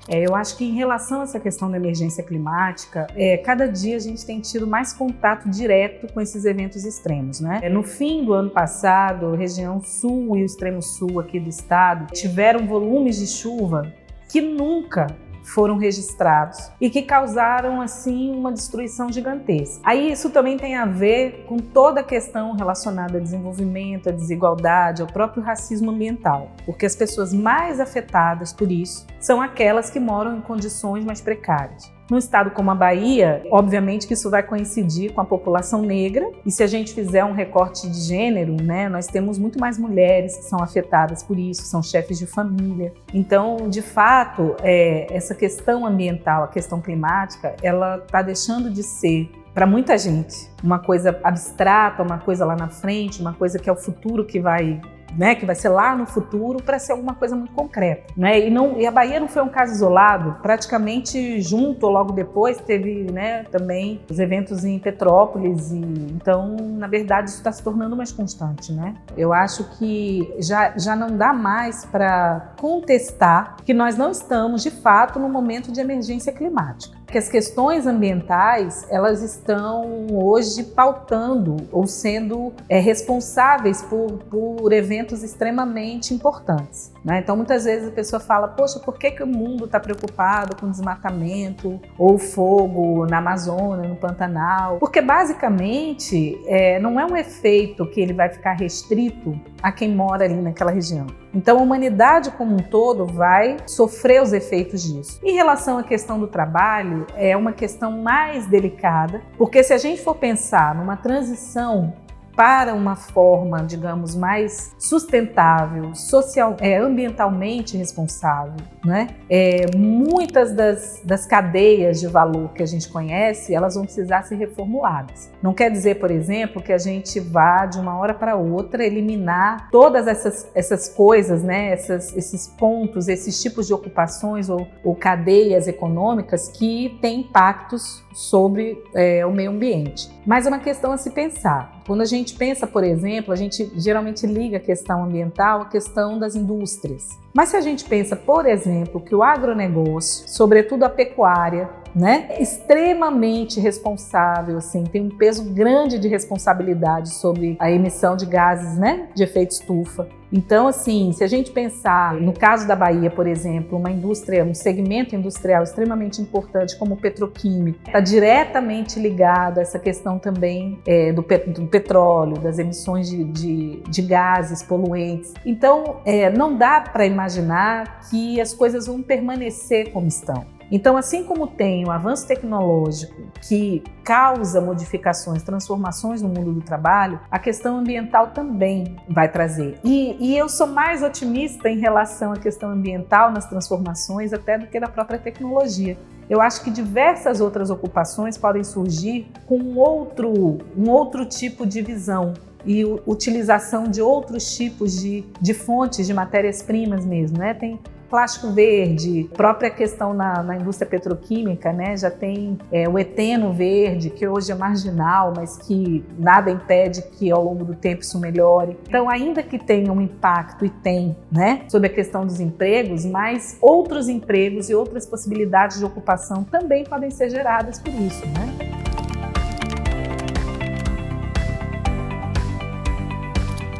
Eu acho que em relação a essa questão da emergência climática, cada dia a gente tem tido mais contato direto com esses eventos extremos, né? No fim do ano passado, a região sul e o extremo sul aqui do estado tiveram volumes de chuva que nunca foram registrados e que causaram, assim, uma destruição gigantesca. Aí isso também tem a ver com toda a questão relacionada ao desenvolvimento, à desigualdade, ao próprio racismo ambiental, porque as pessoas mais afetadas por isso são aquelas que moram em condições mais precárias. Num estado como a Bahia, obviamente que isso vai coincidir com a população negra, e se a gente fizer um recorte de gênero, né, nós temos muito mais mulheres que são afetadas por isso, são chefes de família. Então, de fato, essa questão ambiental, a questão climática, ela está deixando de ser, para muita gente, uma coisa abstrata, uma coisa lá na frente, uma coisa que é o futuro que vai ser lá no futuro, para ser alguma coisa muito concreta, né? E a Bahia não foi um caso isolado, praticamente junto ou logo depois teve, né, também os eventos em Petrópolis, e então, na verdade, isso está se tornando mais constante, né? Eu acho que já não dá mais para contestar que nós não estamos, de fato, num momento de emergência climática. Que as questões ambientais, elas estão hoje pautando ou sendo responsáveis por eventos extremamente importantes, né? Então, muitas vezes a pessoa fala, poxa, por que o mundo está preocupado com desmatamento ou fogo na Amazônia, no Pantanal? Porque, basicamente, não é um efeito que ele vai ficar restrito a quem mora ali naquela região. Então, a humanidade como um todo vai sofrer os efeitos disso. Em relação à questão do trabalho, é uma questão mais delicada, porque se a gente for pensar numa transição para uma forma, digamos, mais sustentável, ambientalmente responsável, né? Muitas das cadeias de valor que a gente conhece, elas vão precisar ser reformuladas. Não quer dizer, por exemplo, que a gente vá de uma hora para outra eliminar todas essas coisas, né? Esses pontos, esses tipos de ocupações ou cadeias econômicas que têm impactos sobre o meio ambiente. Mas é uma questão a se pensar. Quando a gente pensa, por exemplo, a gente geralmente liga a questão ambiental à questão das indústrias. Mas se a gente pensa, por exemplo, que o agronegócio, sobretudo a pecuária, né, é extremamente responsável, assim, tem um peso grande de responsabilidade sobre a emissão de gases, né, de efeito estufa. Então, assim, se a gente pensar no caso da Bahia, por exemplo, um segmento industrial extremamente importante como o petroquímico, está diretamente ligado a essa questão também do petróleo, das emissões de gases poluentes. Então, não dá para imaginar que as coisas vão permanecer como estão. Então, assim como tem o avanço tecnológico que causa modificações, transformações no mundo do trabalho, a questão ambiental também vai trazer. E eu sou mais otimista em relação à questão ambiental nas transformações até do que da própria tecnologia. Eu acho que diversas outras ocupações podem surgir com um outro tipo de visão e utilização de outros tipos de fontes de matérias-primas mesmo, né? Tem plástico verde, própria questão na indústria petroquímica, né? Já tem o eteno verde, que hoje é marginal, mas que nada impede que ao longo do tempo isso melhore. Então, ainda que tenha um impacto, e tem, né, sobre a questão dos empregos, mas outros empregos e outras possibilidades de ocupação também podem ser geradas por isso, né?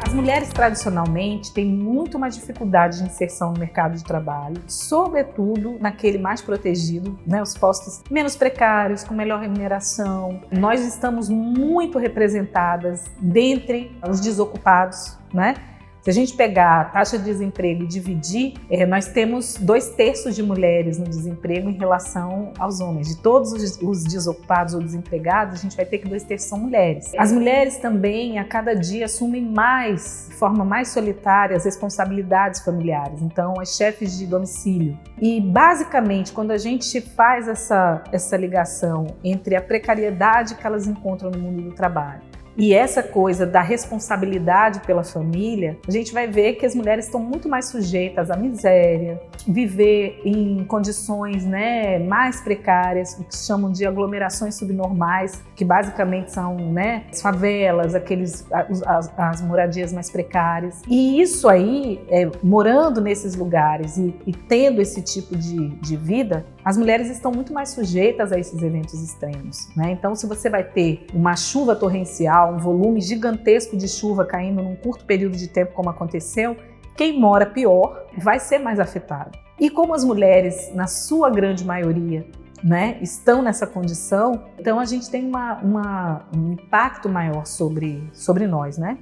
As mulheres tradicionalmente têm muito mais dificuldade de inserção no mercado de trabalho, sobretudo naquele mais protegido, né, os postos menos precários, com melhor remuneração. Nós estamos muito representadas dentre os desocupados, né? Se a gente pegar a taxa de desemprego e dividir, nós temos 2/3 de mulheres no desemprego em relação aos homens. De todos os desocupados ou desempregados, a gente vai ter que 2/3 são mulheres. As mulheres também, a cada dia, assumem de forma mais solitária, as responsabilidades familiares. Então, as chefes de domicílio. E, basicamente, quando a gente faz essa ligação entre a precariedade que elas encontram no mundo do trabalho e essa coisa da responsabilidade pela família, a gente vai ver que as mulheres estão muito mais sujeitas à miséria, viver em condições, né, mais precárias, o que chamam de aglomerações subnormais, que basicamente são, né, as favelas, as moradias mais precárias. E isso aí, morando nesses lugares e tendo esse tipo de vida, as mulheres estão muito mais sujeitas a esses eventos extremos, né? Então, se você vai ter uma chuva torrencial, um volume gigantesco de chuva caindo num curto período de tempo, como aconteceu, quem mora pior vai ser mais afetado. E como as mulheres, na sua grande maioria, né, estão nessa condição, então a gente tem um impacto maior sobre nós, né?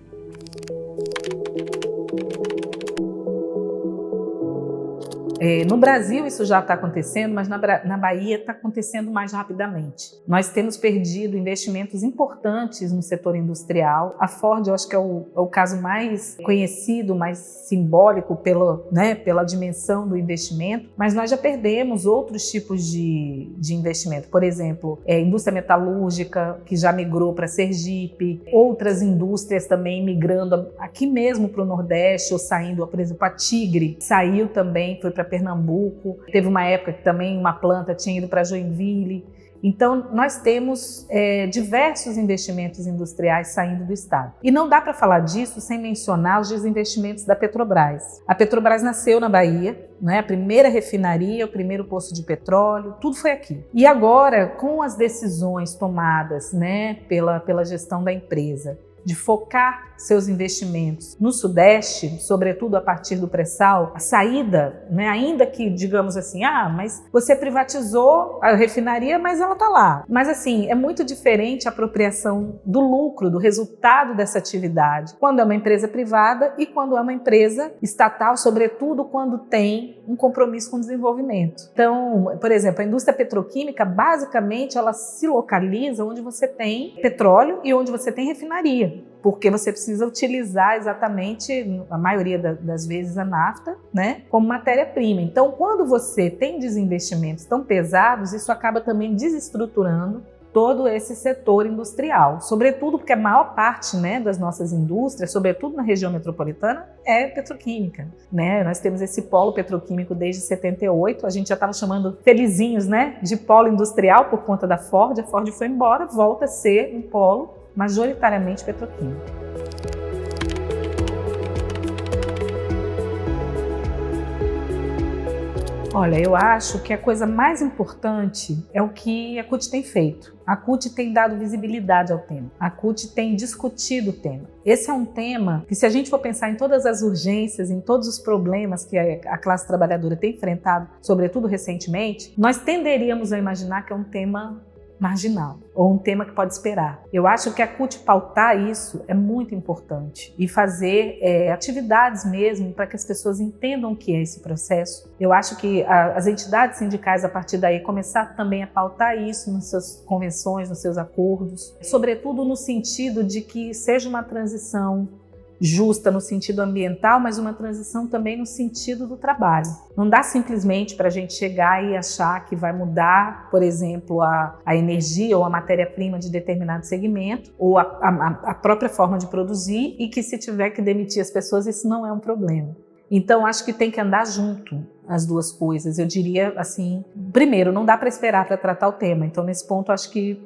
No Brasil isso já está acontecendo, mas na Bahia está acontecendo mais rapidamente. Nós temos perdido investimentos importantes no setor industrial. A Ford, eu acho que é o caso mais conhecido, mais simbólico pela dimensão do investimento, mas nós já perdemos outros tipos de investimento. Por exemplo, a indústria metalúrgica, que já migrou para Sergipe, outras indústrias também migrando aqui mesmo para o Nordeste, ou saindo, por exemplo, a Tigre saiu também, foi para Pernambuco, teve uma época que também uma planta tinha ido para Joinville. Então, nós temos diversos investimentos industriais saindo do estado. E não dá para falar disso sem mencionar os desinvestimentos da Petrobras. A Petrobras nasceu na Bahia, né? A primeira refinaria, o primeiro poço de petróleo, tudo foi aqui. E agora, com as decisões tomadas, né, pela gestão da empresa, de focar seus investimentos no Sudeste, sobretudo a partir do pré-sal, a saída, né, ainda que, digamos assim, mas você privatizou a refinaria, mas ela está lá. Mas assim, é muito diferente a apropriação do lucro, do resultado dessa atividade, quando é uma empresa privada e quando é uma empresa estatal, sobretudo quando tem um compromisso com o desenvolvimento. Então, por exemplo, a indústria petroquímica, basicamente, ela se localiza onde você tem petróleo e onde você tem refinaria, porque você precisa utilizar exatamente, a maioria das vezes, a nafta, né, como matéria-prima. Então, quando você tem desinvestimentos tão pesados, isso acaba também desestruturando todo esse setor industrial, sobretudo porque a maior parte, né, das nossas indústrias, sobretudo na região metropolitana, é petroquímica, né? Nós temos esse polo petroquímico desde 78, a gente já estava chamando felizinhos, né, de polo industrial por conta da Ford. A Ford foi embora, volta a ser um polo majoritariamente petroquímico. Olha, eu acho que a coisa mais importante é o que a CUT tem feito. A CUT tem dado visibilidade ao tema. A CUT tem discutido o tema. Esse é um tema que, se a gente for pensar em todas as urgências, em todos os problemas que a classe trabalhadora tem enfrentado, sobretudo recentemente, nós tenderíamos a imaginar que é um tema marginal, ou um tema que pode esperar. Eu acho que a CUT pautar isso é muito importante e fazer atividades mesmo para que as pessoas entendam o que é esse processo. Eu acho que as entidades sindicais, a partir daí, começar também a pautar isso nas suas convenções, nos seus acordos, sobretudo no sentido de que seja uma transição justa no sentido ambiental, mas uma transição também no sentido do trabalho. Não dá simplesmente para a gente chegar e achar que vai mudar, por exemplo, a energia ou a matéria-prima de determinado segmento, ou a própria forma de produzir, e que, se tiver que demitir as pessoas, isso não é um problema. Então, acho que tem que andar junto as duas coisas. Eu diria assim, primeiro, não dá para esperar para tratar o tema. Então, nesse ponto, acho que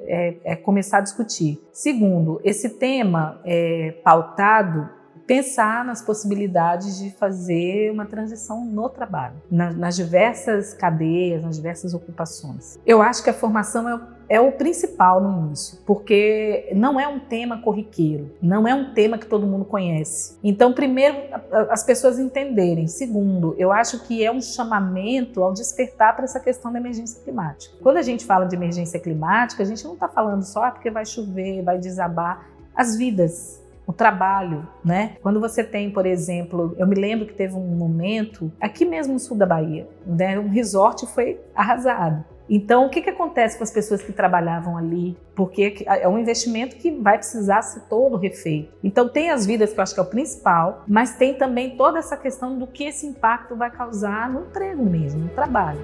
é começar a discutir. Segundo, esse tema pautado, pensar nas possibilidades de fazer uma transição no trabalho, nas diversas cadeias, nas diversas ocupações. Eu acho que a formação é o principal no início, porque não é um tema corriqueiro, não é um tema que todo mundo conhece. Então, primeiro, as pessoas entenderem. Segundo, eu acho que é um chamamento ao despertar para essa questão da emergência climática. Quando a gente fala de emergência climática, a gente não está falando só porque vai chover, vai desabar. As vidas, o trabalho, né? Quando você tem, por exemplo, eu me lembro que teve um momento, aqui mesmo no sul da Bahia, né, um resort foi arrasado. Então, o que acontece com as pessoas que trabalhavam ali? Porque é um investimento que vai precisar ser todo refeito. Então, tem as vidas, que eu acho que é o principal, mas tem também toda essa questão do que esse impacto vai causar no emprego mesmo, no trabalho.